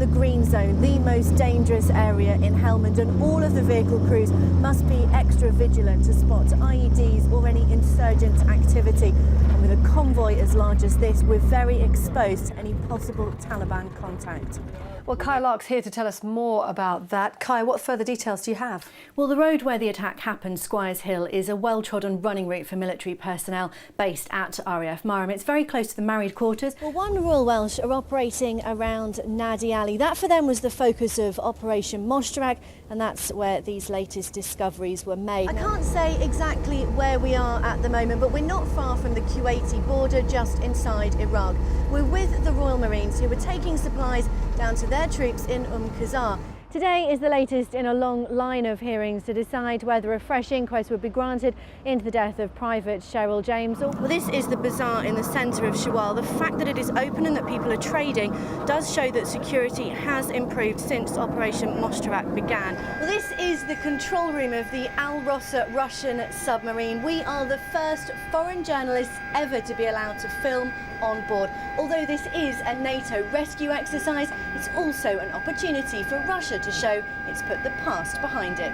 the green zone, the most dangerous area in Helmand, and all of the vehicle crews must be extra vigilant to spot IEDs or any insurgent activity. And with a convoy as large as this, we're very exposed to any possible Taliban contact. Well, Kaija Larke's here to tell us more about that. Kaija, what further details do you have? Well, the road where the attack happened, Squires Hill, is a well-trodden running route for military personnel based at RAF Marham. It's very close to the married quarters. Well, one Royal Welsh are operating around Nadi Alley. That for them was the focus of Operation Moshtarak, and that's where these latest discoveries were made. I can't say exactly where we are at the moment, but we're not far from the Kuwaiti border, just inside Iraq. We're with the Royal Marines, who were taking supplies down to their troops in Qasr. Today is the latest in a long line of hearings to decide whether a fresh inquest would be granted into the death of Private Showreel James. Well, this is the bazaar in the centre of Showreel. The fact that it is open and that people are trading does show that security has improved since Operation Moshtarak began. Well, this is the control room of the Al Rossa Russian submarine. We are the first foreign journalists ever to be allowed to film on board. Although this is a NATO rescue exercise, it's also an opportunity for Russia to show it's put the past behind it.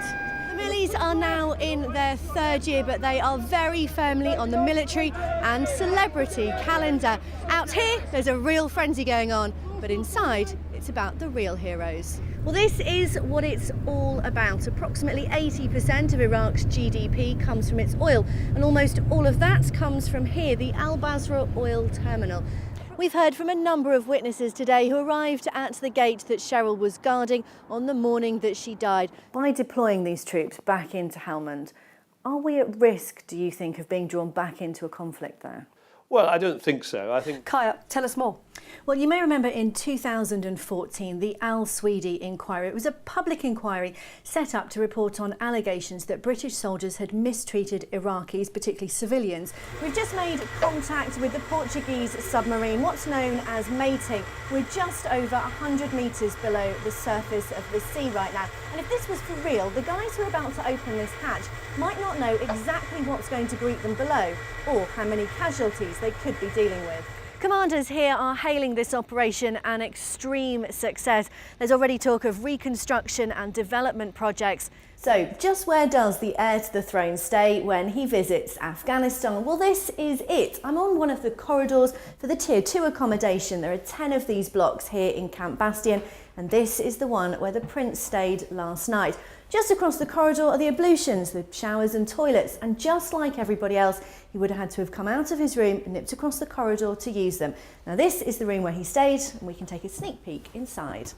The Millies are now in their third year, but they are very firmly on the military and celebrity calendar. Out here, there's a real frenzy going on, but inside, it's about the real heroes. Well, this is what it's all about. Approximately 80% of Iraq's GDP comes from its oil, and almost all of that comes from here, the Al Basra oil terminal. We've heard from a number of witnesses today who arrived at the gate that Showreel was guarding on the morning that she died. By deploying these troops back into Helmand, are we at risk, do you think, of being drawn back into a conflict there? Well, I don't think so. I think... Kaija, tell us more. Well, you may remember in 2014, the Al Swedi inquiry. It was a public inquiry set up to report on allegations that British soldiers had mistreated Iraqis, particularly civilians. We've just made contact with the Portuguese submarine, what's known as mating. We're just over 100 metres below the surface of the sea right now. And if this was for real, the guys who are about to open this hatch might not know exactly what's going to greet them below, or how many casualties they could be dealing with. Commanders here are hailing this operation an extreme success. There's already talk of reconstruction and development projects. So, just where does the heir to the throne stay when he visits Afghanistan? Well, this is it. I'm on one of the corridors for the Tier 2 accommodation. There are 10 of these blocks here in Camp Bastion, and this is the one where the Prince stayed last night. Just across the corridor are the ablutions, the showers and toilets, and just like everybody else, he would have had to have come out of his room and nipped across the corridor to use them. Now, this is the room where he stayed, and we can take a sneak peek inside.